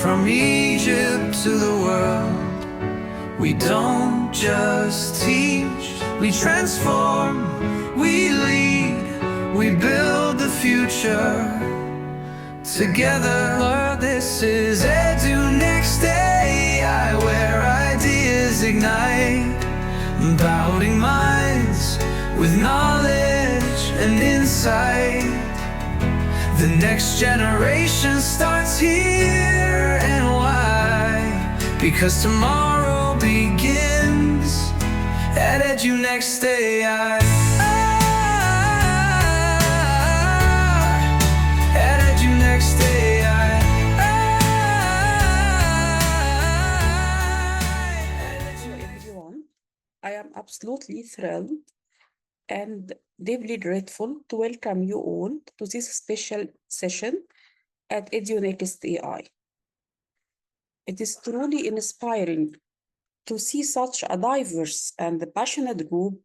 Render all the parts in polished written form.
From Egypt to the world, we don't just teach, we transform, we lead, we build the future together. This is Edu-Next-AI, where ideas ignite, empowering minds with knowledge and insight. The next generation starts here, and why? Because tomorrow begins at Edu-Next-AI. At Edu-Next-AI. Hello everyone, I am absolutely thrilled and deeply grateful to welcome you all to this special session at Edu-Next-AI. It is truly inspiring to see such a diverse and passionate group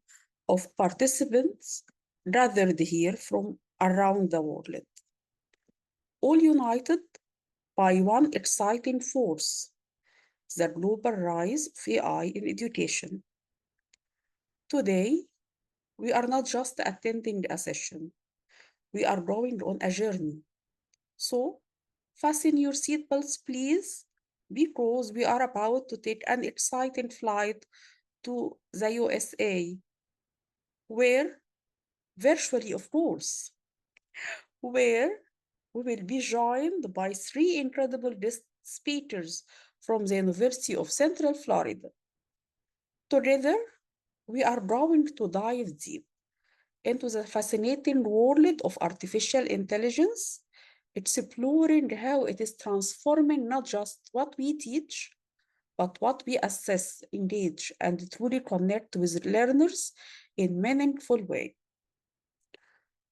of participants gathered here from around the world, all united by one exciting force, the global rise of AI in education. Today, we are not just attending a session, we are going on a journey. So, fasten your seatbelts, please, because we are about to take an exciting flight to the USA, where, virtually, of course, where we will be joined by three incredible guest speakers from the University of Central Florida. Together, we are going to dive deep into the fascinating world of artificial intelligence, exploring how it is transforming not just what we teach, but what we assess, engage, and truly connect with learners in meaningful way.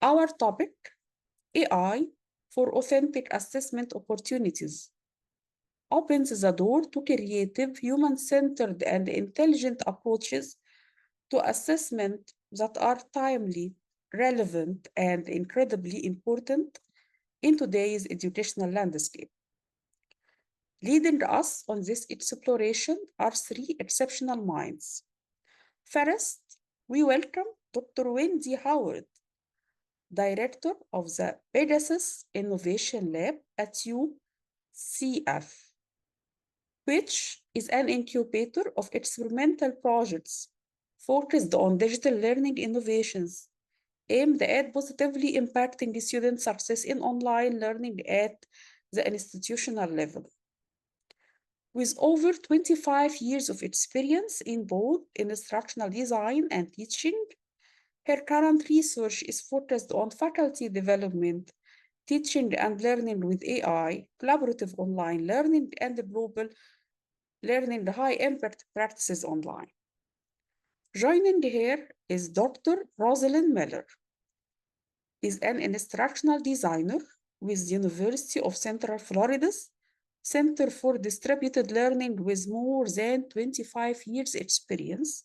Our topic, AI for authentic assessment opportunities, opens the door to creative, human-centered, and intelligent approaches to assessment that are timely, relevant, and incredibly important in today's educational landscape. Leading us on this exploration are three exceptional minds. First, we welcome Dr. Wendy Howard, Director of the Pegasus Innovation Lab at UCF, which is an incubator of experimental projects focused on digital learning innovations aimed at positively impacting student success in online learning at the institutional level. With over 25 years of experience in both instructional design and teaching, her current research is focused on faculty development, teaching and learning with AI, collaborative online learning, and global learning high-impact practices online. Joining her is Dr. Roslyn Miller. Is an instructional designer with the University of Central Florida's Center for Distributed Learning with more than 25 years experience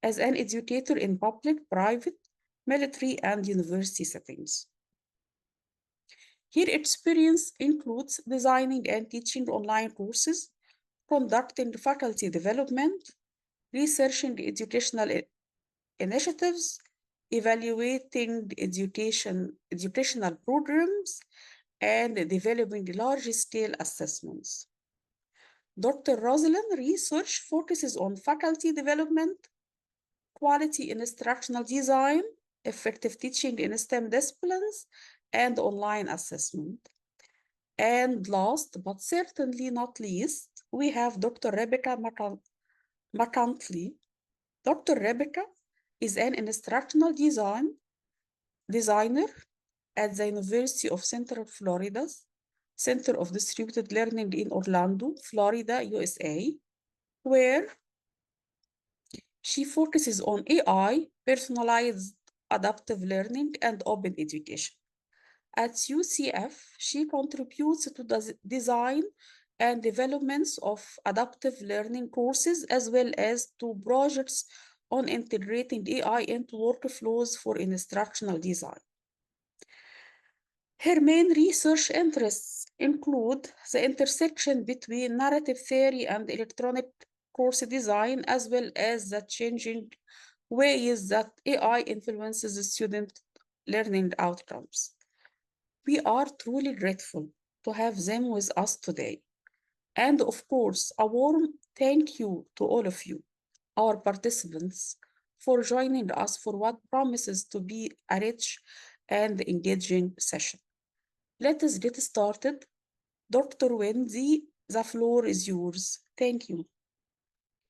as an educator in public, private, military, and university settings. Her experience includes designing and teaching online courses, conducting faculty development, researching educational initiatives, evaluating educational programs, and developing large-scale assessments. Dr. Roslyn research focuses on faculty development, quality instructional design, effective teaching in STEM disciplines, and online assessment. And last, but certainly not least, we have Dr. Rebecca McNulty. Dr. Rebecca is an instructional designer at the University of Central Florida's Center of Distributed Learning in Orlando, Florida, USA, where she focuses on AI, personalized adaptive learning, and open education. At UCF, she contributes to the design and developments of adaptive learning courses, as well as to projects on integrating AI into workflows for instructional design. Her main research interests include the intersection between narrative theory and electronic course design, as well as the changing ways that AI influences the student learning outcomes. We are truly grateful to have them with us today. And of course, a warm thank you to all of you, our participants, for joining us for what promises to be a rich and engaging session. Let us get started. Dr. Wendy, the floor is yours. Thank you.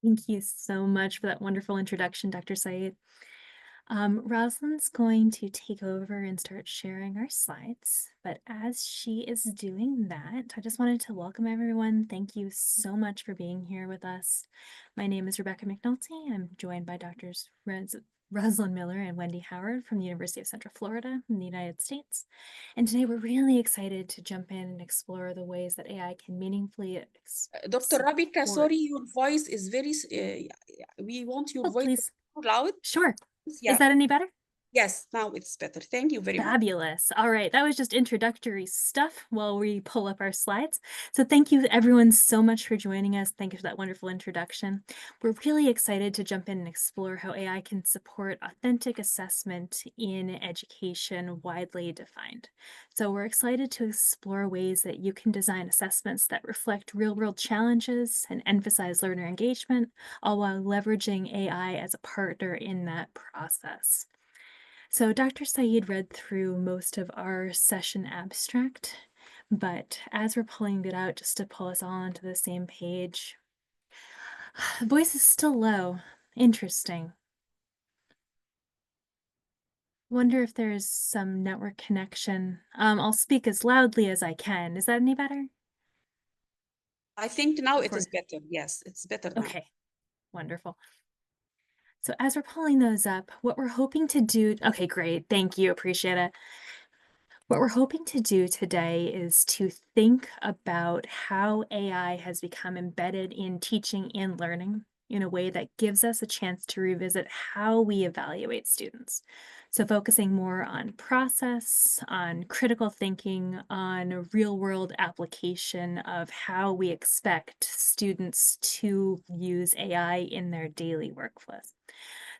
Thank you so much for that wonderful introduction, Dr. Said. Rosalind's going to take over and start sharing our slides, but as she is doing that, I just wanted to welcome everyone. Thank you so much for being here with us. My name is Rebecca McNulty. I'm joined by Drs. Roslyn Miller and Wendy Howard from the University of Central Florida in the United States. And today we're really excited to jump in and explore the ways that AI can meaningfully Dr. Rabika, support. sorry, your voice is very, we want your Oh, voice please. more loud. Sure. Yeah, Is that any better? yes, now it's better. Thank you very much. Fabulous. All right, that was just introductory stuff while we pull up our slides. So thank you everyone so much for joining us. Thank you for that wonderful introduction. We're really excited to jump in and explore how AI can support authentic assessment in education widely defined. So we're excited to explore ways that you can design assessments that reflect real-world challenges and emphasize learner engagement, all while leveraging AI as a partner in that process. So Dr. Saeed read through most of our session abstract, but as we're pulling it out just to pull us all onto the same page, the voice is still low. Interesting. Wonder if there's some network connection. I'll speak as loudly as I can. Is that any better? I think now it Before. is better. Yes, it's better now. Okay, wonderful. So as we're pulling those up, what we're hoping to do, okay, great, thank you, appreciate it. What we're hoping to do today is to think about how AI has become embedded in teaching and learning in a way that gives us a chance to revisit how we evaluate students. So focusing more on process, on critical thinking, on real-world application of how we expect students to use AI in their daily workflows.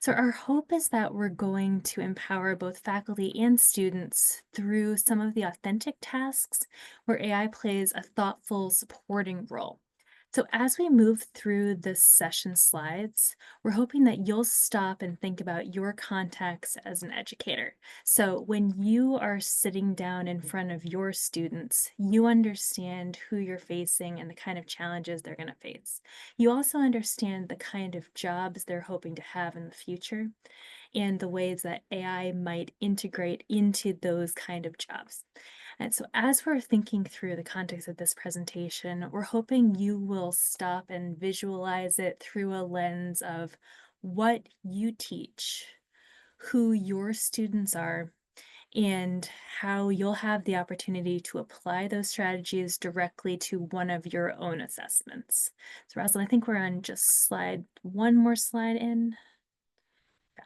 So our hope is that we're going to empower both faculty and students through some of the authentic tasks where AI plays a thoughtful supporting role. So as we move through this session slides, we're hoping that you'll stop and think about your context as an educator. So when you are sitting down in front of your students, you understand who you're facing and the kind of challenges they're going to face. You also understand the kind of jobs they're hoping to have in the future and the ways that AI might integrate into those kind of jobs. And so as we're thinking through the context of this presentation, we're hoping you will stop and visualize it through a lens of what you teach, who your students are, and how you'll have the opportunity to apply those strategies directly to one of your own assessments. So Rosalind, I think we're on just one more slide in.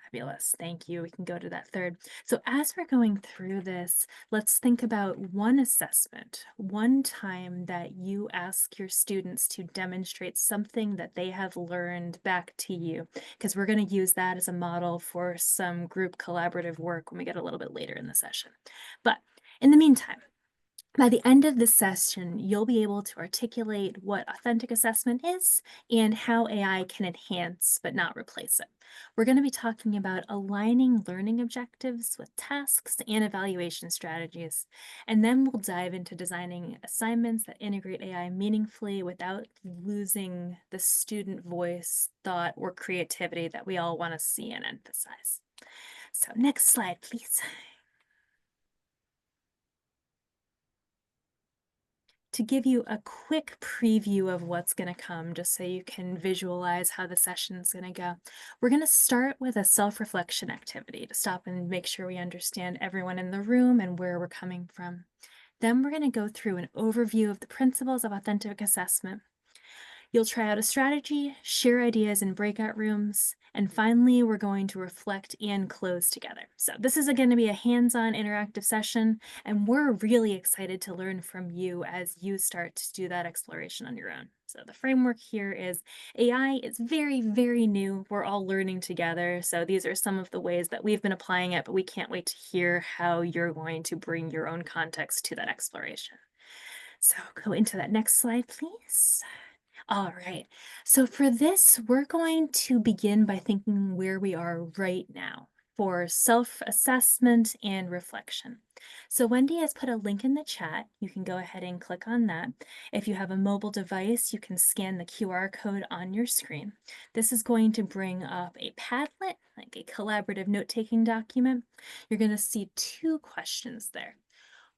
Fabulous, thank you. We can go to that third. So as we're going through this, let's think about one assessment, one time that you ask your students to demonstrate something that they have learned back to you, because we're going to use that as a model for some group collaborative work when we get a little bit later in the session. But in the meantime, by the end of this session, you'll be able to articulate what authentic assessment is and how AI can enhance but not replace it. We're going to be talking about aligning learning objectives with tasks and evaluation strategies, and then we'll dive into designing assignments that integrate AI meaningfully without losing the student voice, thought, or creativity that we all want to see and emphasize. So next slide, please. To give you a quick preview of what's going to come, just so you can visualize how the session's going to go, we're going to start with a self-reflection activity to stop and make sure we understand everyone in the room and where we're coming from. Then we're going to go through an overview of the principles of authentic assessment. You'll try out a strategy, share ideas in breakout rooms, And finally, we're going to reflect and close together. So this is going to be a hands-on interactive session, and we're really excited to learn from you as you start to do that exploration on your own. So the framework here is AI is very, very new. We're all learning together. So these are some of the ways that we've been applying it, but we can't wait to hear how you're going to bring your own context to that exploration. So go into that next slide, please. All right. So for this, we're going to begin by thinking where we are right now for self-assessment and reflection. So Wendy has put a link in the chat. You can go ahead and click on that. If you have a mobile device, you can scan the QR code on your screen. This is going to bring up a Padlet, like a collaborative note-taking document. You're going to see two questions there.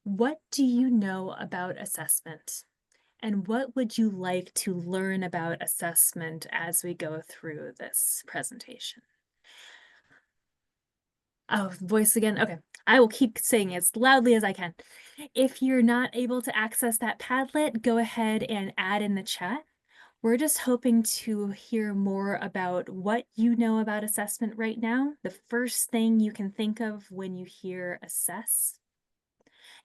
What do you know about assessment? And what would you like to learn about assessment as we go through this presentation? Oh, voice again. Okay, I will keep saying it as loudly as I can. If you're not able to access that Padlet, go ahead and add in the chat. We're just hoping to hear more about what you know about assessment right now, the first thing you can think of when you hear assess,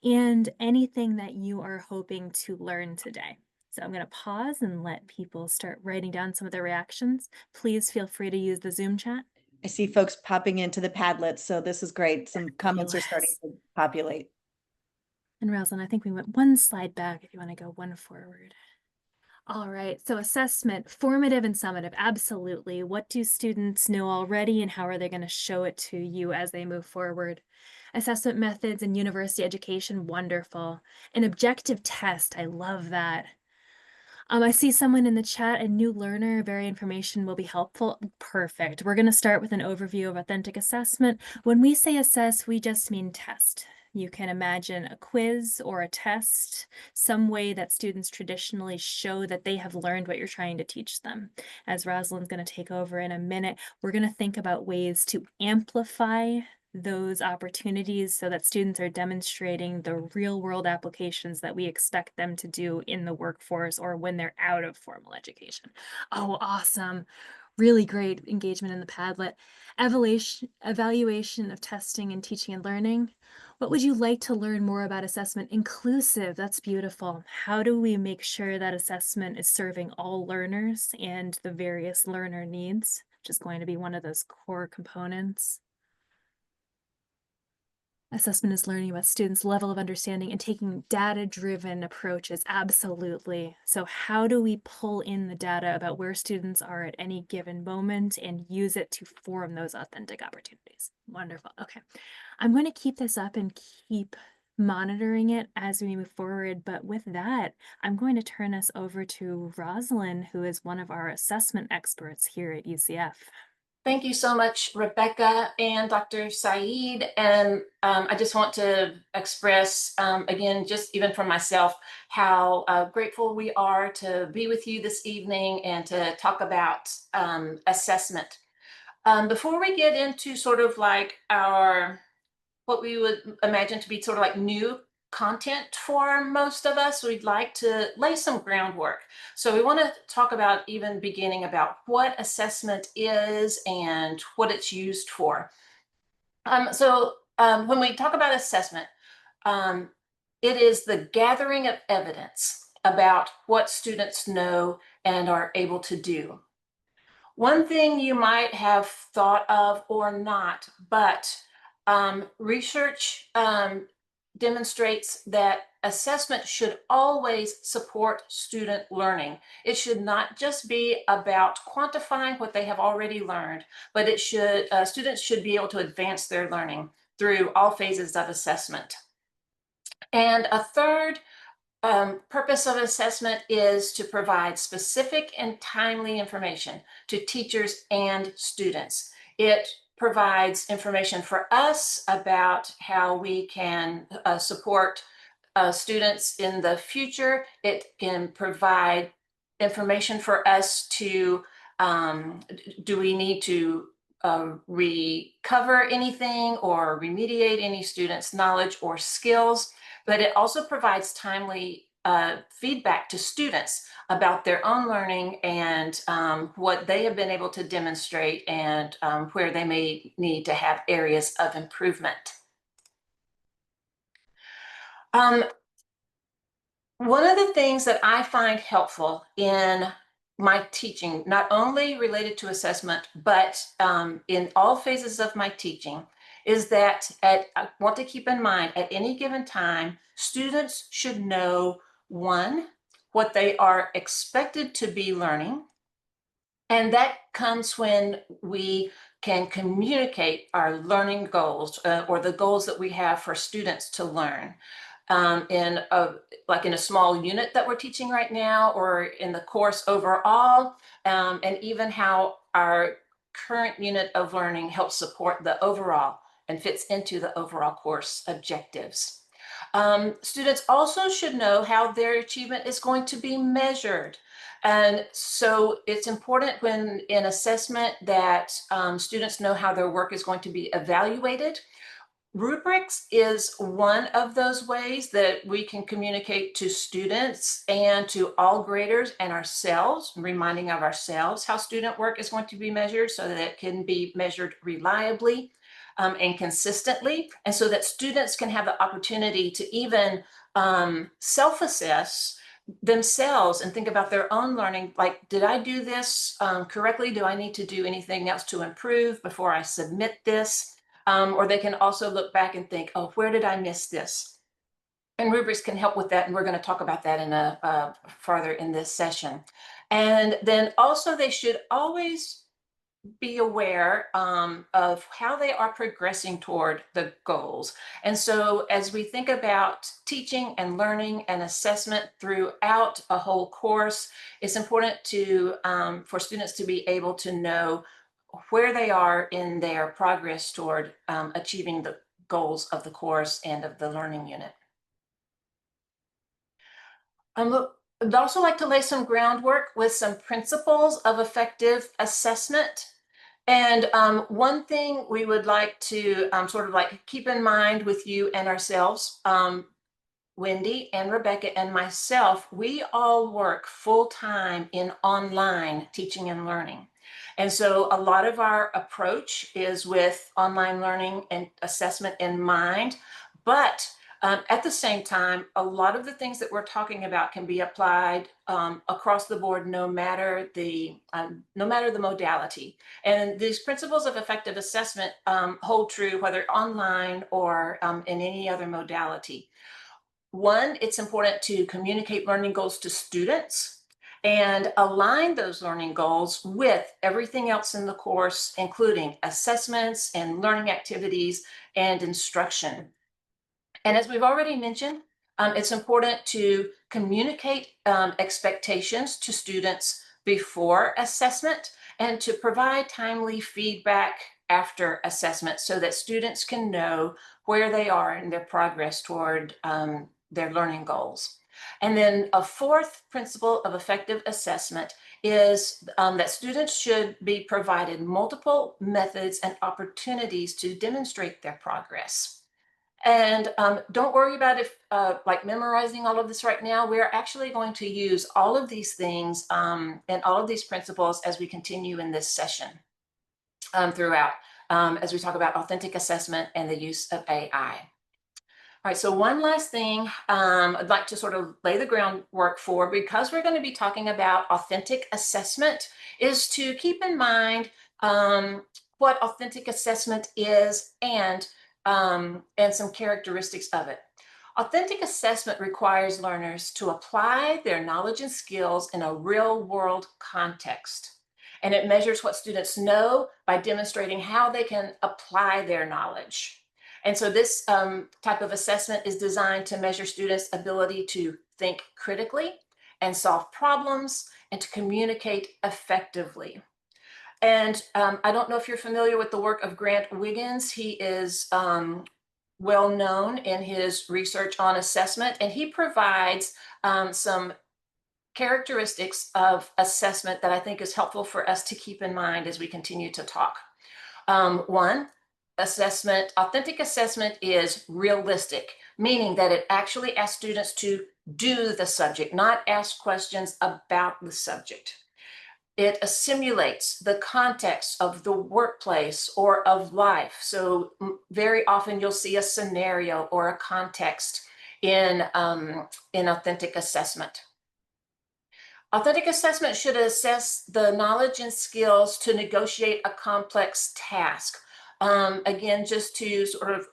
and anything that you are hoping to learn today. So I'm going to pause and let people start writing down some of their reactions. Please feel free to use the Zoom chat. I see folks popping into the Padlet, so this is great. Some comments are starting Fabulous. to populate. And Roslyn, I think we went one slide back if you want to go one forward. All right, so assessment, formative and summative, absolutely. What do students know already and how are they going to show it to you as they move forward? Assessment methods and university education, wonderful. An objective test, I love that. I see someone in the chat, a new learner, very information will be helpful. Perfect. We're going to start with an overview of authentic assessment. When we say assess, we just mean test. You can imagine a quiz or a test, some way that students traditionally show that they have learned what you're trying to teach them. As Roslyn's going to take over in a minute, we're going to think about ways to amplify those opportunities so that students are demonstrating the real world applications that we expect them to do in the workforce or when they're out of formal education. Oh, awesome. Really great engagement in the Padlet. Evaluation of testing and teaching and learning. What would you like to learn more about assessment? Inclusive, that's beautiful. How do we make sure that assessment is serving all learners and the various learner needs, which is going to be one of those core components? Assessment is learning about students' level of understanding and taking data-driven approaches, absolutely. So how do we pull in the data about where students are at any given moment and use it to form those authentic opportunities? Wonderful, okay. I'm going to keep this up and keep monitoring it as we move forward, but with that, I'm going to turn us over to Roslyn, who is one of our assessment experts here at UCF. Thank you so much, Rebecca and Dr. Saeed. And I just want to express, again, just even for myself, how grateful we are to be with you this evening and to talk about assessment. Before we get into sort of like what we would imagine to be sort of like new content for most of us, we'd like to lay some groundwork. So we want to talk about even beginning about what assessment is and what it's used for. When we talk about assessment, it is the gathering of evidence about what students know and are able to do. One thing you might have thought of or not, but research demonstrates that assessment should always support student learning. It should not just be about quantifying what they have already learned, but it should students should be able to advance their learning through all phases of assessment. And a third purpose of assessment is to provide specific and timely information to teachers and students. It provides information for us about how we can support students in the future. It can provide information for us to, do we need to recover anything or remediate any students' knowledge or skills? But it also provides timely feedback to students about their own learning and what they have been able to demonstrate and where they may need to have areas of improvement. One of the things that I find helpful in my teaching, not only related to assessment, but in all phases of my teaching, is that I want to keep in mind at any given time, students should know, one, what they are expected to be learning. And that comes when we can communicate our learning goals or the goals that we have for students to learn like in a small unit that we're teaching right now, or in the course overall, and even how our current unit of learning helps support the overall and fits into the overall course objectives. Students also should know how their achievement is going to be measured. And so it's important when in assessment that students know how their work is going to be evaluated. Rubrics is one of those ways that we can communicate to students and to all graders and ourselves, reminding of ourselves how student work is going to be measured so that it can be measured reliably and consistently, and so that students can have the opportunity to even self-assess themselves and think about their own learning, like, did I do this correctly? Do I need to do anything else to improve before I submit this? Or they can also look back and think, oh, where did I miss this? And rubrics can help with that, and we're going to talk about that in farther in this session. And then also they should always be aware of how they are progressing toward the goals. And so as we think about teaching and learning and assessment throughout a whole course, it's important to for students to be able to know where they are in their progress toward achieving the goals of the course and of the learning unit. I'd also like to lay some groundwork with some principles of effective assessment. And one thing we would like to sort of like keep in mind with you and ourselves, Wendy and Rebecca and myself, we all work full-time in online teaching and learning. And so a lot of our approach is with online learning and assessment in mind, but at the same time, a lot of the things that we're talking about can be applied across the board, no matter the modality. And these principles of effective assessment hold true whether online or in any other modality. One, it's important to communicate learning goals to students and align those learning goals with everything else in the course, including assessments and learning activities and instruction. And as we've already mentioned, it's important to communicate expectations to students before assessment and to provide timely feedback after assessment so that students can know where they are in their progress toward their learning goals. And then a fourth principle of effective assessment is that students should be provided multiple methods and opportunities to demonstrate their progress. And don't worry about if like memorizing all of this right now. We're actually going to use all of these things and all of these principles as we continue in this session throughout, as we talk about authentic assessment and the use of AI. All right, so one last thing I'd like to sort of lay the groundwork for, because we're going to be talking about authentic assessment, is to keep in mind what authentic assessment is and some characteristics of it. Authentic assessment requires learners to apply their knowledge and skills in a real-world context. And it measures what students know by demonstrating how they can apply their knowledge. And so this type of assessment is designed to measure students' ability to think critically and solve problems and to communicate effectively. And I don't know if you're familiar with the work of Grant Wiggins. He is well known in his research on assessment, and he provides some characteristics of assessment that I think is helpful for us to keep in mind as we continue to talk. One, authentic assessment is realistic, meaning that it actually asks students to do the subject, not ask questions about the subject. It simulates the context of the workplace or of life. So very often you'll see a scenario or a context in authentic assessment. Authentic assessment should assess the knowledge and skills to negotiate a complex task. Again, just to sort of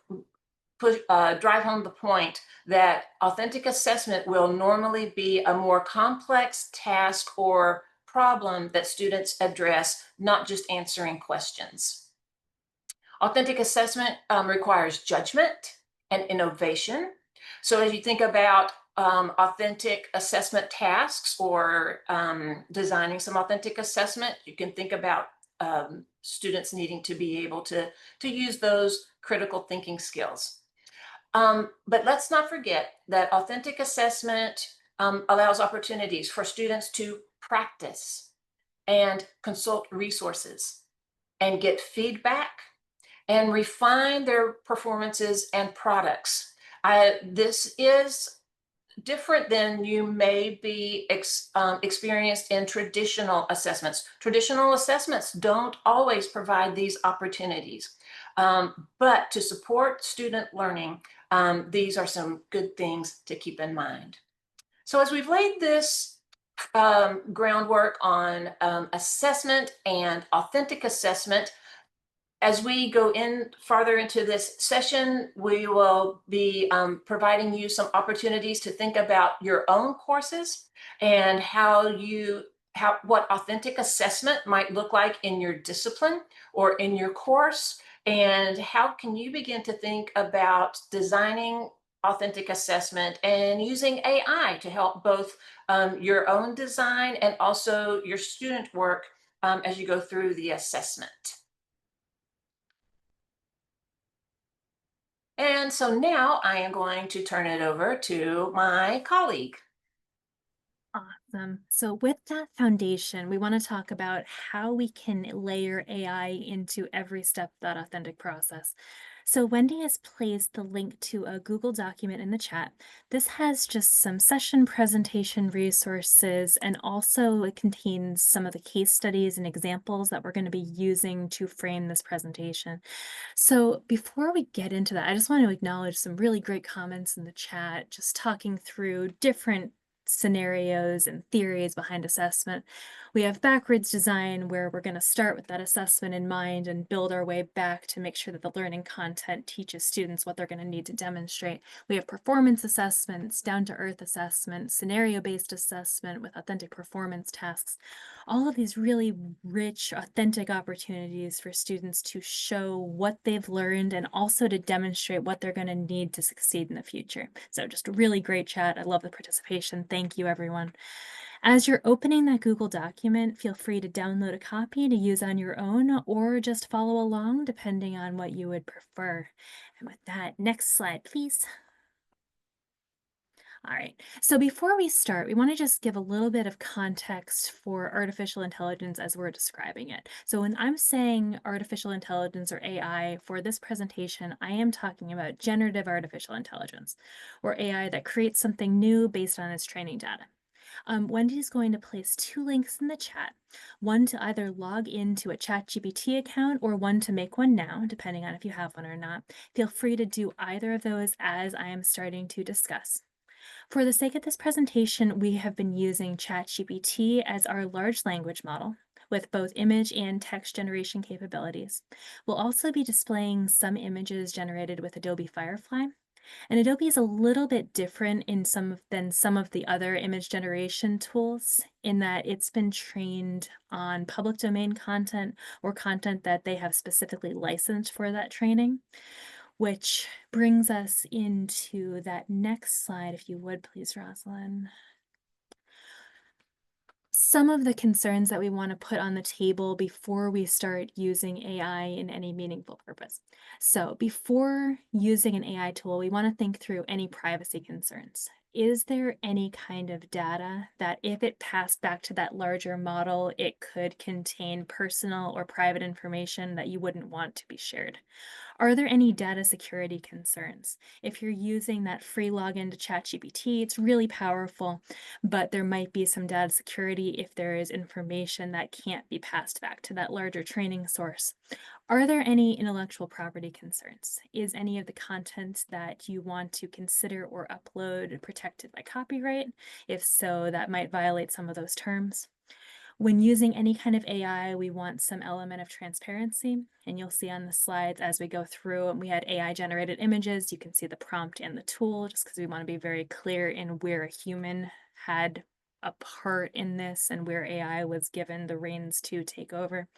drive home the point that authentic assessment will normally be a more complex task or problem that students address, not just answering questions. Authentic assessment requires judgment and innovation. So as you think about authentic assessment tasks or designing some authentic assessment, you can think about students needing to be able to use those critical thinking skills. But let's not forget that authentic assessment allows opportunities for students to practice and consult resources and get feedback and refine their performances and products. This is different than you may be experienced in traditional assessments. Traditional assessments don't always provide these opportunities, but to support student learning, these are some good things to keep in mind. So as we've laid this groundwork on assessment and authentic assessment, as we go in farther into this session, we will be providing you some opportunities to think about your own courses and what authentic assessment might look like in your discipline or in your course, and how can you begin to think about designing authentic assessment and using AI to help both your own design and also your student work as you go through the assessment. And so now I am going to turn it over to my colleague. Awesome. So with that foundation, we want to talk about how we can layer AI into every step of that authentic process. So Wendy has placed the link to a Google document in the chat. This has just some session presentation resources, and also it contains some of the case studies and examples that we're going to be using to frame this presentation. So before we get into that, I just want to acknowledge some really great comments in the chat, just talking through different scenarios and theories behind assessment. We have backwards design, where we're going to start with that assessment in mind and build our way back to make sure that the learning content teaches students what they're going to need to demonstrate. We have performance assessments, down-to-earth assessment, scenario-based assessment with authentic performance tasks. All of these really rich, authentic opportunities for students to show what they've learned and also to demonstrate what they're going to need to succeed in the future. So just a really great chat. I love the participation. Thank you, everyone. As you're opening that Google document, feel free to download a copy to use on your own or just follow along depending on what you would prefer. And with that, next slide, please. All right, so before we start, we want to just give a little bit of context for artificial intelligence as we're describing it. So when I'm saying artificial intelligence or AI for this presentation, I am talking about generative artificial intelligence, or AI that creates something new based on its training data. Wendy's going to place 2 links in the chat, one to either log into a ChatGPT account or one to make one now, depending on if you have one or not. Feel free to do either of those as I am starting to discuss. For the sake of this presentation, we have been using ChatGPT as our large language model with both image and text generation capabilities. We'll also be displaying some images generated with Adobe Firefly. And Adobe is a little bit different than some of the other image generation tools in that it's been trained on public domain content or content that they have specifically licensed for that training. Which brings us into that next slide, if you would please, Roslyn. Some of the concerns that we want to put on the table before we start using AI in any meaningful purpose. So before using an AI tool, we want to think through any privacy concerns. Is there any kind of data that if it passed back to that larger model, it could contain personal or private information that you wouldn't want to be shared? Are there any data security concerns? If you're using that free login to ChatGPT, it's really powerful, but there might be some data security if there is information that can't be passed back to that larger training source. Are there any intellectual property concerns? Is any of the content that you want to consider or upload protected by copyright? If so, that might violate some of those terms. When using any kind of AI, we want some element of transparency, and you'll see on the slides as we go through, and we had AI generated images, you can see the prompt and the tool, just because we want to be very clear in where a human had a part in this and where AI was given the reins to take over.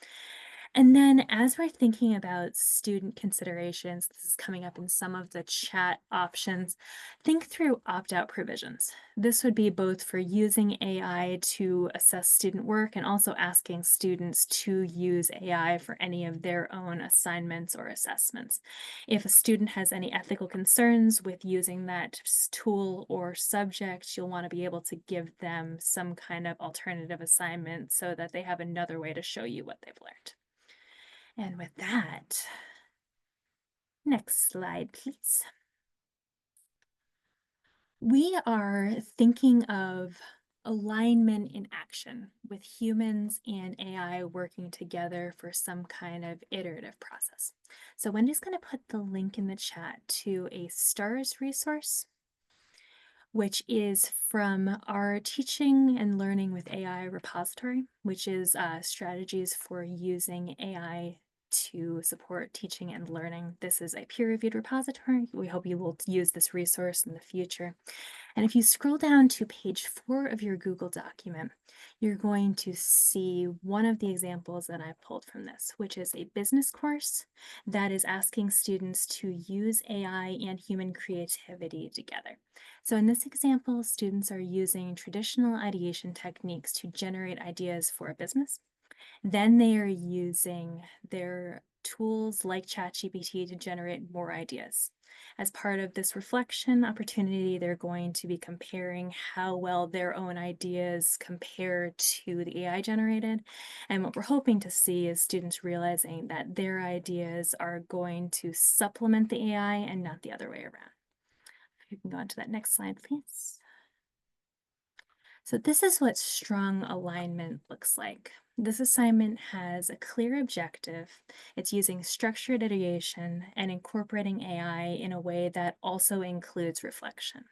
And then as we're thinking about student considerations, this is coming up in some of the chat options, think through opt-out provisions. This would be both for using AI to assess student work and also asking students to use AI for any of their own assignments or assessments. If a student has any ethical concerns with using that tool or subject, you'll want to be able to give them some kind of alternative assignment so that they have another way to show you what they've learned. And with that, next slide, please. We are thinking of alignment in action with humans and AI working together for some kind of iterative process. So Wendy's going to put the link in the chat to a STARS resource, which is from our Teaching and Learning with AI repository, which is strategies for using AI to support teaching and learning. This is a peer-reviewed repository. We hope you will use this resource in the future. And if you scroll down to page 4 of your Google document, you're going to see one of the examples that I pulled from this, which is a business course that is asking students to use AI and human creativity together. So in this example, students are using traditional ideation techniques to generate ideas for a business. Then they are using their tools like ChatGPT to generate more ideas. As part of this reflection opportunity, they're going to be comparing how well their own ideas compare to the AI generated. And what we're hoping to see is students realizing that their ideas are going to supplement the AI and not the other way around. If you can go on to that next slide, please. So this is what strong alignment looks like. This assignment has a clear objective. It's using structured ideation and incorporating AI in a way that also includes reflection.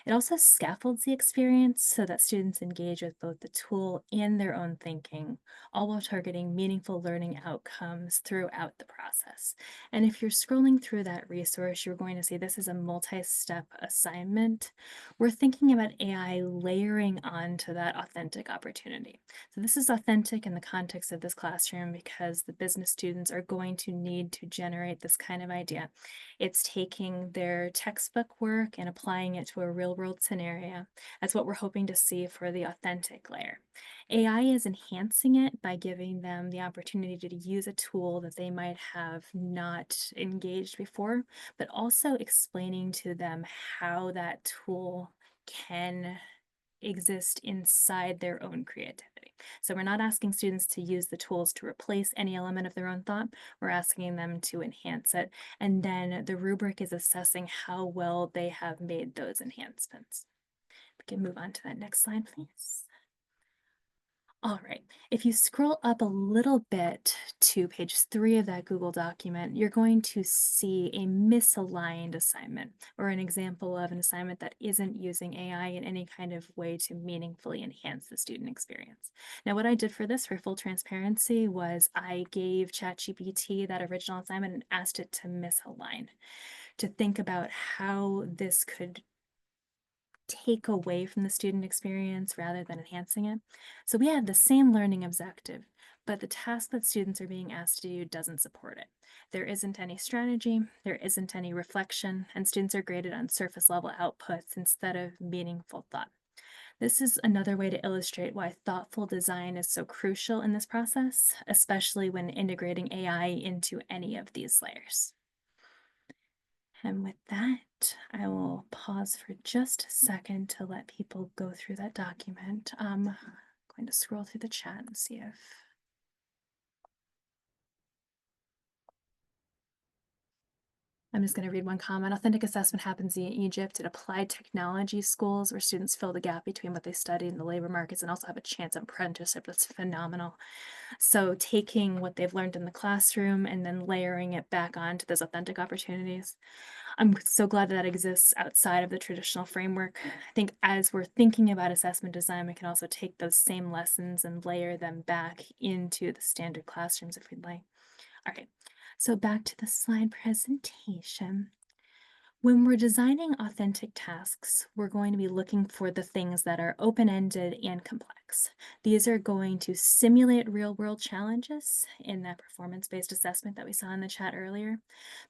It also scaffolds the experience so that students engage with both the tool and their own thinking, all while targeting meaningful learning outcomes throughout the process. And if you're scrolling through that resource, you're going to see this is a multi-step assignment. We're thinking about AI layering onto that authentic opportunity. So this is authentic in the context of this classroom because the business students are going to need to generate this kind of idea. It's taking their textbook work and applying it to a real world scenario. That's what we're hoping to see for the authentic layer. AI is enhancing it by giving them the opportunity to use a tool that they might have not engaged before, but also explaining to them how that tool can exist inside their own creativity. So we're not asking students to use the tools to replace any element of their own thought. We're asking them to enhance it. And then the rubric is assessing how well they have made those enhancements. We can move on to that next slide, please. All right, if you scroll up a little bit to page 3 of that Google document, you're going to see a misaligned assignment or an example of an assignment that isn't using AI in any kind of way to meaningfully enhance the student experience. Now, what I did for this, for full transparency, was I gave ChatGPT that original assignment and asked it to misalign, to think about how this could take away from the student experience rather than enhancing it. So we have the same learning objective, but the task that students are being asked to do doesn't support it. There isn't any strategy, there isn't any reflection, and students are graded on surface level outputs instead of meaningful thought. This is another way to illustrate why thoughtful design is so crucial in this process, especially when integrating AI into any of these layers. And with that, I will pause for just a second to let people go through that document. I'm going to scroll through the chat and see if I'm just going to read one comment. Authentic assessment happens in Egypt at applied technology schools where students fill the gap between what they studied in the labor markets and also have a chance at apprenticeship. That's phenomenal. So taking what they've learned in the classroom and then layering it back onto those authentic opportunities. I'm so glad that exists outside of the traditional framework. I think as we're thinking about assessment design, we can also take those same lessons and layer them back into the standard classrooms if we'd like. All right, so back to the slide presentation. When we're designing authentic tasks, we're going to be looking for the things that are open-ended and complex. These are going to simulate real-world challenges in that performance-based assessment that we saw in the chat earlier.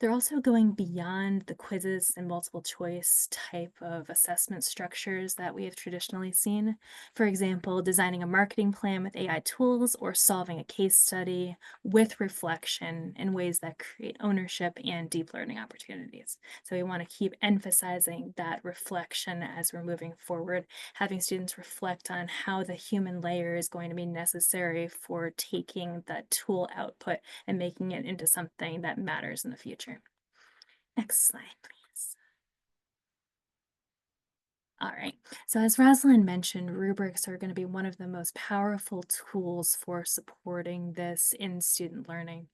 They're also going beyond the quizzes and multiple choice type of assessment structures that we have traditionally seen. For example, designing a marketing plan with AI tools or solving a case study with reflection in ways that create ownership and deep learning opportunities. So we want to keep emphasizing that reflection as we're moving forward, having students reflect on how the human layer is going to be necessary for taking that tool output and making it into something that matters in the future. Next slide, please. All right, so as Roslyn mentioned, rubrics are going to be one of the most powerful tools for supporting this in student learning.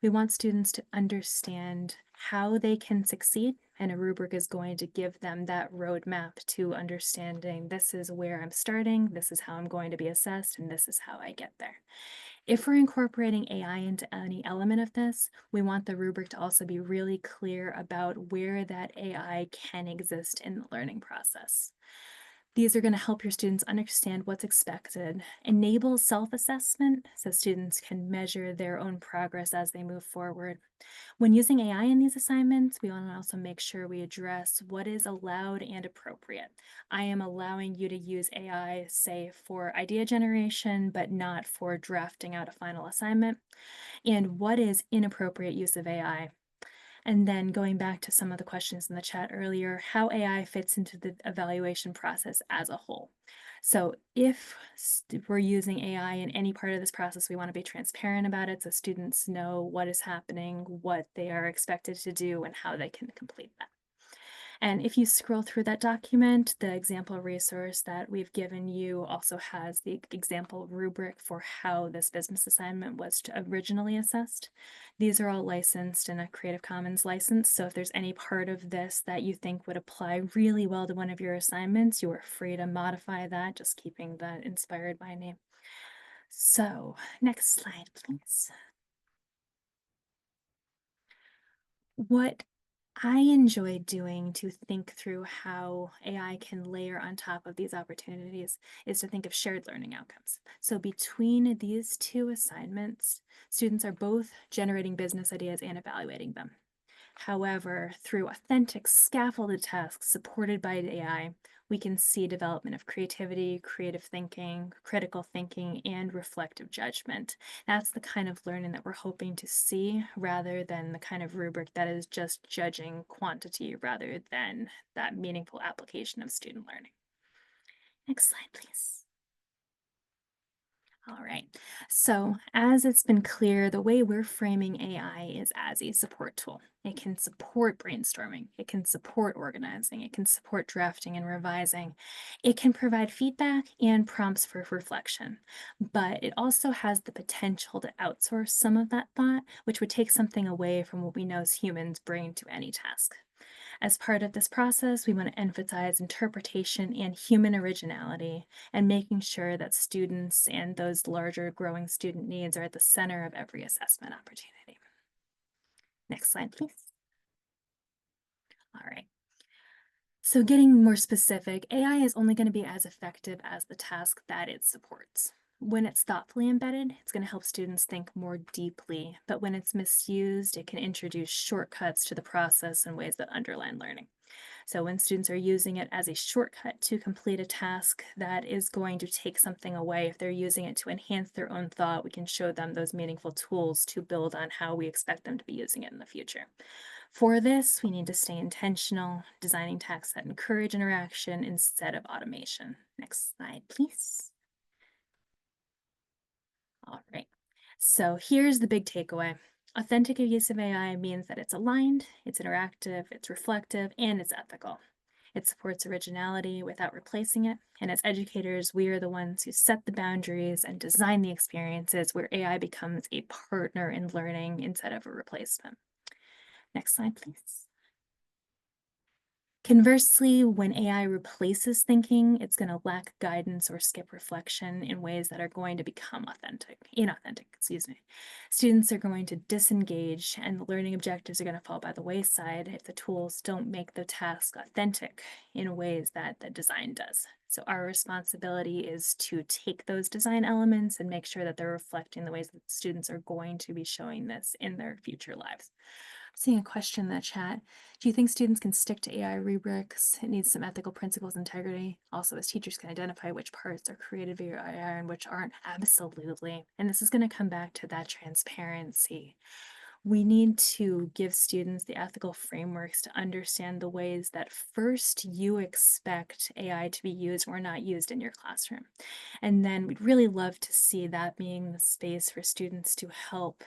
We want students to understand how they can succeed, and a rubric is going to give them that roadmap to understanding this is where I'm starting, this is how I'm going to be assessed, and this is how I get there. If we're incorporating AI into any element of this, we want the rubric to also be really clear about where that AI can exist in the learning process. These are going to help your students understand what's expected, enable self-assessment so students can measure their own progress as they move forward. When using AI in these assignments, we want to also make sure we address what is allowed and appropriate. I am allowing you to use AI, say, for idea generation, but not for drafting out a final assignment. And what is inappropriate use of AI? And then going back to some of the questions in the chat earlier, how AI fits into the evaluation process as a whole. So if we're using AI in any part of this process, we want to be transparent about it so students know what is happening, what they are expected to do, and how they can complete that. And if you scroll through that document, the example resource that we've given you also has the example rubric for how this business assignment was originally assessed. These are all licensed in a Creative Commons license, so if there's any part of this that you think would apply really well to one of your assignments, you are free to modify that, just keeping that inspired by name. So, next slide, please. What I enjoy doing to think through how AI can layer on top of these opportunities is to think of shared learning outcomes. So between these two assignments, students are both generating business ideas and evaluating them. However, through authentic scaffolded tasks supported by AI, we can see development of creativity, creative thinking, critical thinking, and reflective judgment. That's the kind of learning that we're hoping to see rather than the kind of rubric that is just judging quantity rather than that meaningful application of student learning. Next slide, please. All right, so as it's been clear, the way we're framing AI is as a support tool. It can support brainstorming, it can support organizing, it can support drafting and revising. It can provide feedback and prompts for reflection, but it also has the potential to outsource some of that thought, which would take something away from what we know as humans bring to any task. As part of this process, we want to emphasize interpretation and human originality and making sure that students and those larger growing student needs are at the center of every assessment opportunity. Next slide, please. All right. So getting more specific, AI is only going to be as effective as the task that it supports. When it's thoughtfully embedded, it's going to help students think more deeply, but when it's misused, it can introduce shortcuts to the process in ways that underline learning. So when students are using it as a shortcut to complete a task that is going to take something away, if they're using it to enhance their own thought, we can show them those meaningful tools to build on how we expect them to be using it in the future. For this, we need to stay intentional, designing tasks that encourage interaction instead of automation. Next slide, please. All right, so here's the big takeaway. Authentic use of AI means that it's aligned, it's interactive, it's reflective, and it's ethical. It supports originality without replacing it. And as educators, we are the ones who set the boundaries and design the experiences where AI becomes a partner in learning instead of a replacement. Next slide, please. Conversely, when AI replaces thinking, it's going to lack guidance or skip reflection in ways that are going to become inauthentic, excuse me. Students are going to disengage and the learning objectives are going to fall by the wayside if the tools don't make the task authentic in ways that the design does. So our responsibility is to take those design elements and make sure that they're reflecting the ways that students are going to be showing this in their future lives. Seeing a question in the chat. Do you think students can stick to AI rubrics? It needs some ethical principles, integrity. Also, as teachers can identify which parts are created via AI and which aren't. Absolutely. And this is going to come back to that transparency. We need to give students the ethical frameworks to understand the ways that first you expect AI to be used or not used in your classroom. And then we'd really love to see that being the space for students to help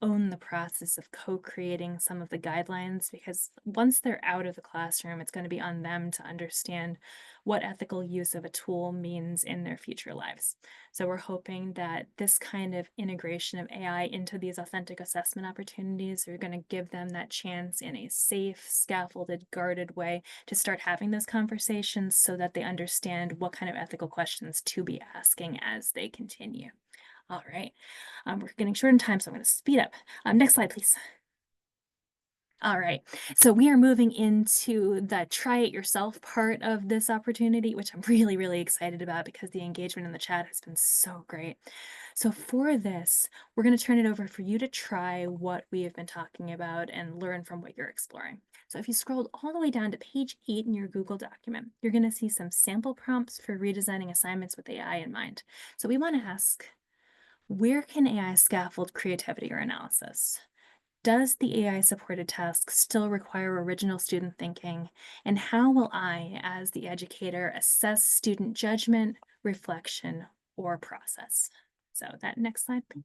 own the process of co-creating some of the guidelines, because once they're out of the classroom, it's going to be on them to understand what ethical use of a tool means in their future lives. So we're hoping that this kind of integration of AI into these authentic assessment opportunities are going to give them that chance in a safe, scaffolded, guarded way to start having those conversations so that they understand what kind of ethical questions to be asking as they continue. All right, we're getting short in time, so I'm going to speed up. Next slide, please. All right, so we are moving into the try it yourself part of this opportunity, which I'm really, really excited about because the engagement in the chat has been so great. So for this, we're going to turn it over for you to try what we have been talking about and learn from what you're exploring. So if you scrolled all the way down to page 8 in your Google document, you're going to see some sample prompts for redesigning assignments with AI in mind. So we want to ask, where can AI scaffold creativity or analysis? Does the AI-supported task still require original student thinking? And how will I, as the educator, assess student judgment, reflection, or process? So that next slide, please.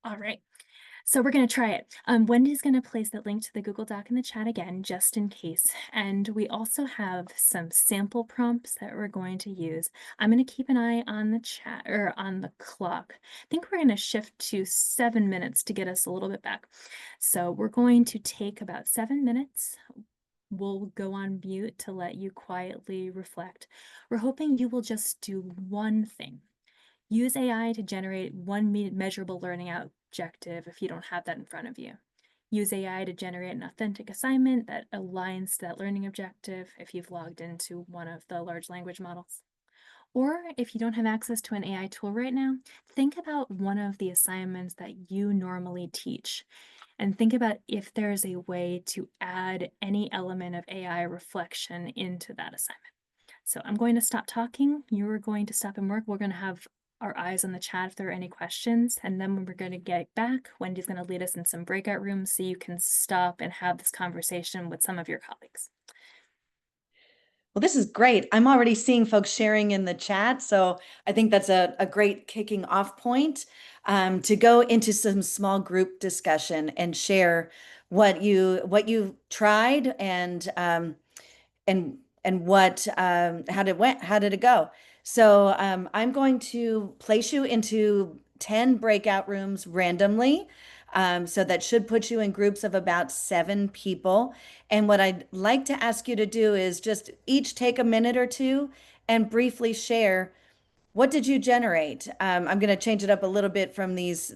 All right. So we're going to try it. Wendy's going to place that link to the Google Doc in the chat again, just in case. And we also have some sample prompts that we're going to use. I'm going to keep an eye on the chat or on the clock. I think we're going to shift to 7 minutes to get us a little bit back. So we're going to take about 7 minutes. We'll go on mute to let you quietly reflect. We're hoping you will just do one thing. Use AI to generate one measurable learning objective if you don't have that in front of you. Use AI to generate an authentic assignment that aligns to that learning objective if you've logged into one of the large language models. Or if you don't have access to an AI tool right now, think about one of the assignments that you normally teach and think about if there's a way to add any element of AI reflection into that assignment. So I'm going to stop talking. You're going to stop and work. We're going to have our eyes on the chat if there are any questions. And then when we're going to get back, Wendy's going to lead us in some breakout rooms so you can stop and have this conversation with some of your colleagues. Well, this is great. I'm already seeing folks sharing in the chat. So I think that's a great kicking off point to go into some small group discussion and share what you tried and what how did it go. So I'm going to place you into 10 breakout rooms randomly. So that should put you in groups of about 7 people. And what I'd like to ask you to do is just each take a minute or two and briefly share, what did you generate? I'm going to change it up a little bit from these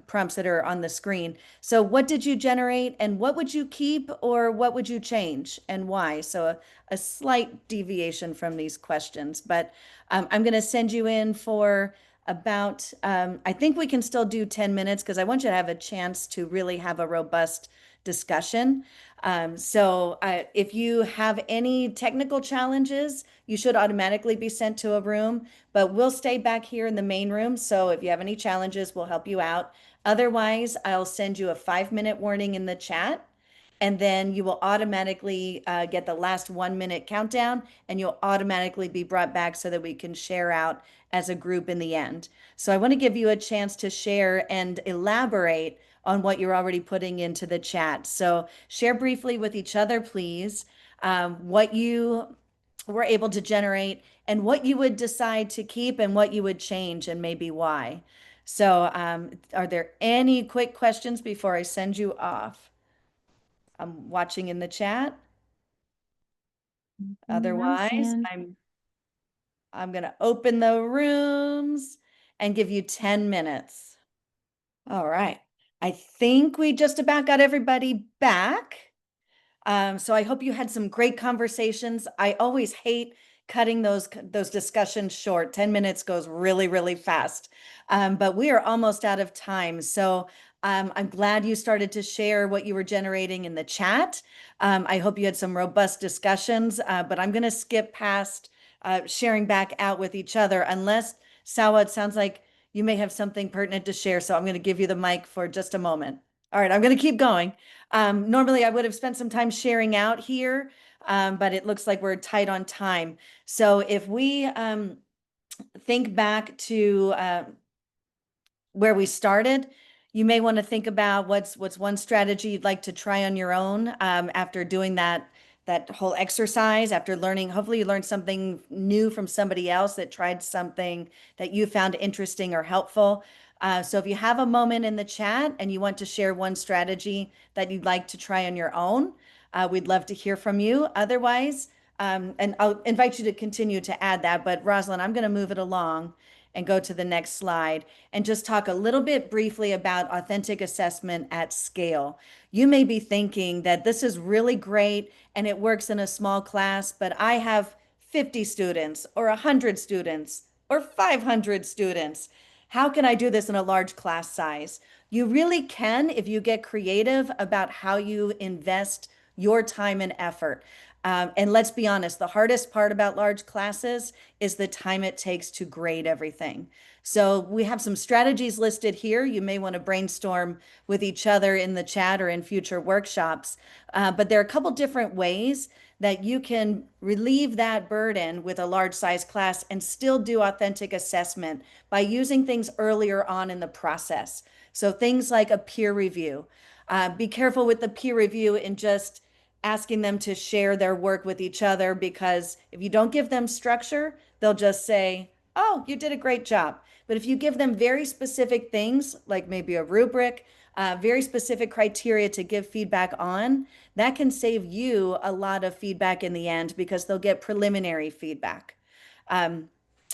prompts that are on the screen. So what did you generate and what would you keep or what would you change and why? So a slight deviation from these questions, but I'm going to send you in for about, I think we can still do 10 minutes because I want you to have a chance to really have a robust discussion. So if you have any technical challenges, you should automatically be sent to a room, but we'll stay back here in the main room. So if you have any challenges, we'll help you out. Otherwise, I'll send you a 5-minute warning in the chat. and then you will automatically get the last 1 minute countdown, and you'll automatically be brought back so that we can share out as a group in the end. So I want to give you a chance to share and elaborate on what you're already putting into the chat. So share briefly with each other, please, what you were able to generate and what you would decide to keep and what you would change and maybe why. So are there any quick questions before I send you off? I'm watching in the chat. Otherwise, I'm going to open the rooms and give you 10 minutes. All right. I think we just about got everybody back. So I hope you had some great conversations. I always hate cutting those discussions short. 10 minutes goes really, really fast. But we are almost out of time. So I'm glad you started to share what you were generating in the chat. I hope you had some robust discussions, but I'm going to skip past sharing back out with each other unless, Sawa, it sounds like you may have something pertinent to share. So I'm going to give you the mic for just a moment. All right, I'm going to keep going. Normally I would have spent some time sharing out here, but it looks like we're tight on time. So if we think back to where we started, you may want to think about what's one strategy you'd like to try on your own after doing that whole exercise, after learning. Hopefully you learned something new from somebody else that tried something that you found interesting or helpful. So if you have a moment in the chat and you want to share one strategy that you'd like to try on your own, we'd love to hear from you. Otherwise, and I'll invite you to continue to add that, but Roslyn, I'm going to move it along and go to the next slide and just talk a little bit briefly about authentic assessment at scale. You may be thinking that this is really great and it works in a small class, but I have 50 students or 100 students or 500 students. How can I do this in a large class size? You really can if you get creative about how you invest your time and effort. And let's be honest, the hardest part about large classes is the time it takes to grade everything. So we have some strategies listed here. You may want to brainstorm with each other in the chat or in future workshops. But there are a couple different ways that you can relieve that burden with a large size class and still do authentic assessment by using things earlier on in the process. So things like a peer review. Be careful with the peer review in just asking them to share their work with each other, because if you don't give them structure, they'll just say, oh, you did a great job. But if you give them very specific things, like maybe a rubric, very specific criteria to give feedback on, that can save you a lot of feedback in the end because they'll get preliminary feedback.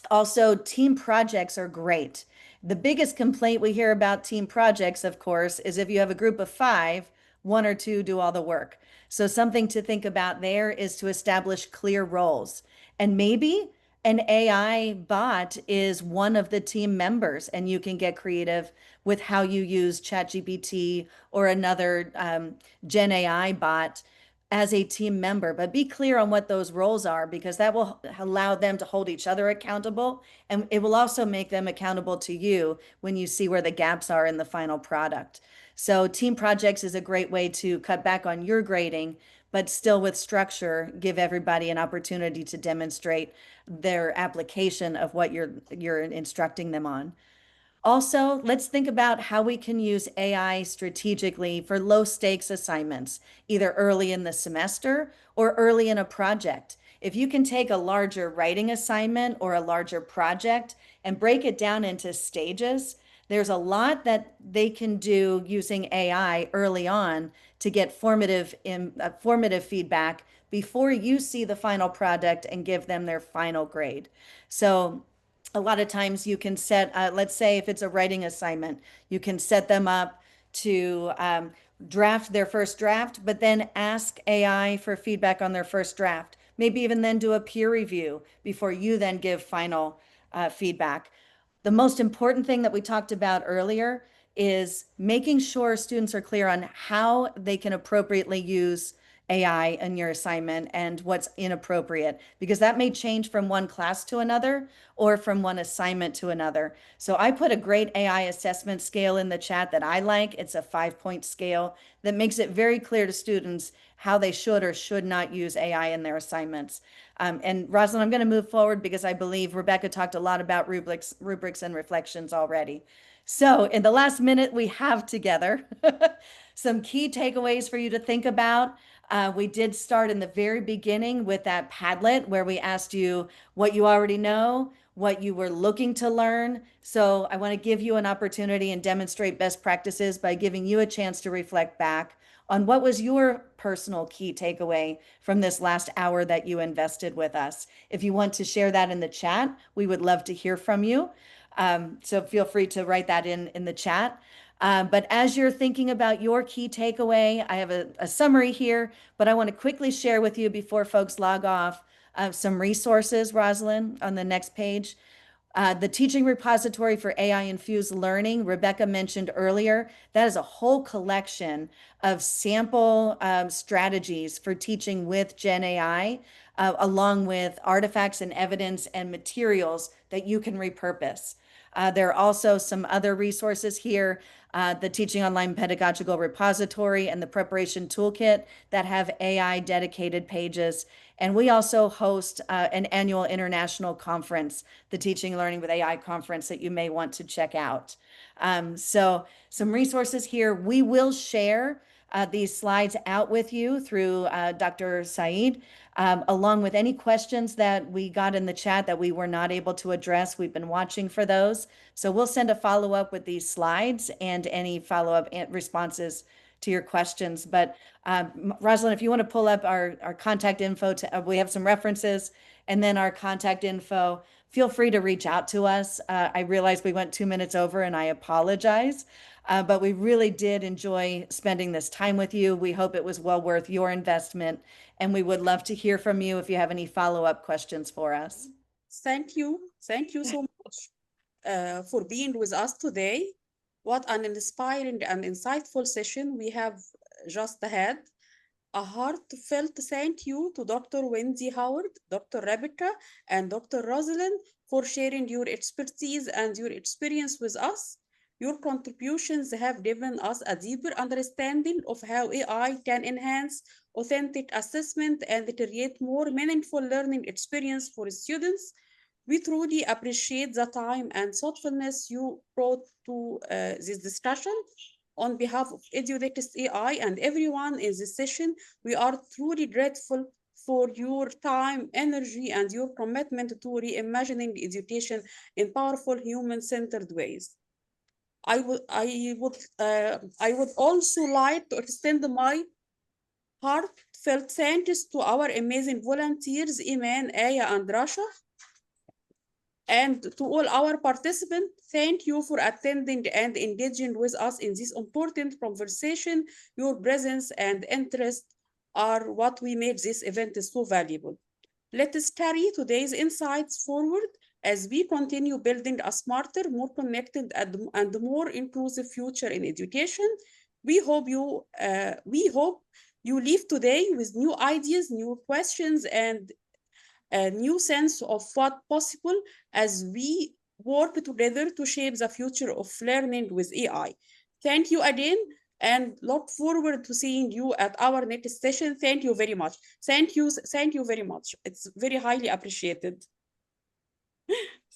Also, team projects are great. The biggest complaint we hear about team projects, of course, is if you have a group of 5, 1 or 2 do all the work. So something to think about there is to establish clear roles. And maybe an AI bot is one of the team members, and you can get creative with how you use ChatGPT or another Gen AI bot as a team member. But be clear on what those roles are, because that will allow them to hold each other accountable, and it will also make them accountable to you when you see where the gaps are in the final product. So team projects is a great way to cut back on your grading, but still with structure, give everybody an opportunity to demonstrate their application of what you're instructing them on. Also, let's think about how we can use AI strategically for low stakes assignments, either early in the semester or early in a project. If you can take a larger writing assignment or a larger project and break it down into stages, there's a lot that they can do using AI early on to get formative feedback before you see the final product and give them their final grade. So a lot of times you can set, let's say if it's a writing assignment, you can set them up to draft their first draft, but then ask AI for feedback on their first draft. Maybe even then do a peer review before you then give final feedback. The most important thing that we talked about earlier is making sure students are clear on how they can appropriately use AI in your assignment and what's inappropriate, because that may change from one class to another or from one assignment to another. So I put a great AI assessment scale in the chat that I like. It's a 5-point scale that makes it very clear to students how they should or should not use AI in their assignments. And Roslyn, I'm going to move forward because I believe Rebecca talked a lot about rubrics and reflections already. So in the last minute we have together, some key takeaways for you to think about. We did start in the very beginning with that Padlet where we asked you what you already know, what you were looking to learn. So I want to give you an opportunity and demonstrate best practices by giving you a chance to reflect back on what was your personal key takeaway from this last hour that you invested with us. If you want to share that in the chat, we would love to hear from you. So feel free to write that in the chat. But as you're thinking about your key takeaway, I have a summary here, but I want to quickly share with you before folks log off some resources, Roslyn, on the next page. The teaching repository for AI-infused learning, Rebecca mentioned earlier, that is a whole collection of sample strategies for teaching with Gen AI, along with artifacts and evidence and materials that you can repurpose. There are also some other resources here, the Teaching Online Pedagogical Repository and the Preparation Toolkit that have AI dedicated pages. And we also host an annual international conference, the Teaching Learning with AI conference that you may want to check out. So some resources here. We will share these slides out with you through Dr. Saeed, along with any questions that we got in the chat that we were not able to address. We've been watching for those. So we'll send a follow-up with these slides and any follow-up responses to your questions. But Roslyn, if you want to pull up our contact info, we have some references and then our contact info. Feel free to reach out to us. I realize we went 2 minutes over and I apologize. But we really did enjoy spending this time with you. We hope it was well worth your investment, and we would love to hear from you if you have any follow-up questions for us. Thank you. Thank you so much for being with us today. What an inspiring and insightful session we have just had. A heartfelt thank you to Dr. Wendy Howard, Dr. Rebecca, and Dr. Rosalind for sharing your expertise and your experience with us. Your contributions have given us a deeper understanding of how AI can enhance authentic assessment and create more meaningful learning experience for students. We truly appreciate the time and thoughtfulness you brought to this discussion. On behalf of Edu-Next-AI and everyone in this session, we are truly grateful for your time, energy, and your commitment to reimagining education in powerful human-centered ways. I would also like to extend my heartfelt thanks to our amazing volunteers, Iman, Aya, and Rasha. And to all our participants, thank you for attending and engaging with us in this important conversation. Your presence and interest are what we made this event so valuable. Let us carry today's insights forward as we continue building a smarter, more connected, and more inclusive future in education. We hope you leave today with new ideas, new questions, and a new sense of what's possible as we work together to shape the future of learning with AI. Thank you again, and look forward to seeing you at our next session. Thank you very much. Thank you very much. It's very highly appreciated.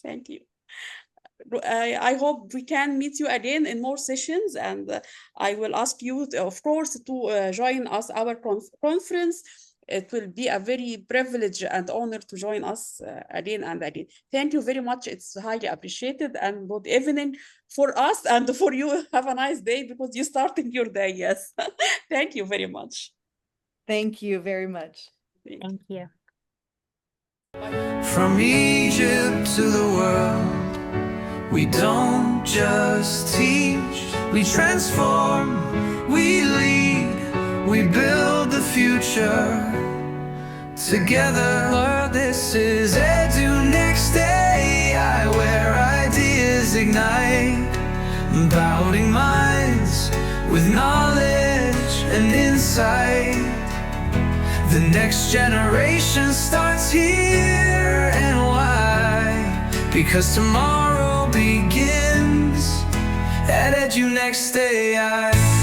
Thank you. I hope we can meet you again in more sessions, and I will ask you, of course, to join us our conference. It will be a very privilege and honor to join us again and again. Thank you very much. It's highly appreciated, and good evening for us and for you. Have a nice day because you started your day. Yes. Thank you very much. Thank you very much. Thank you. From Egypt to the world, we don't just teach, we transform, we lead, we build the future together. This is Edu-Next-AI, where ideas ignite, empowering minds with knowledge and insight. The next generation starts here, and why? Because tomorrow begins at Edu-Next-AI.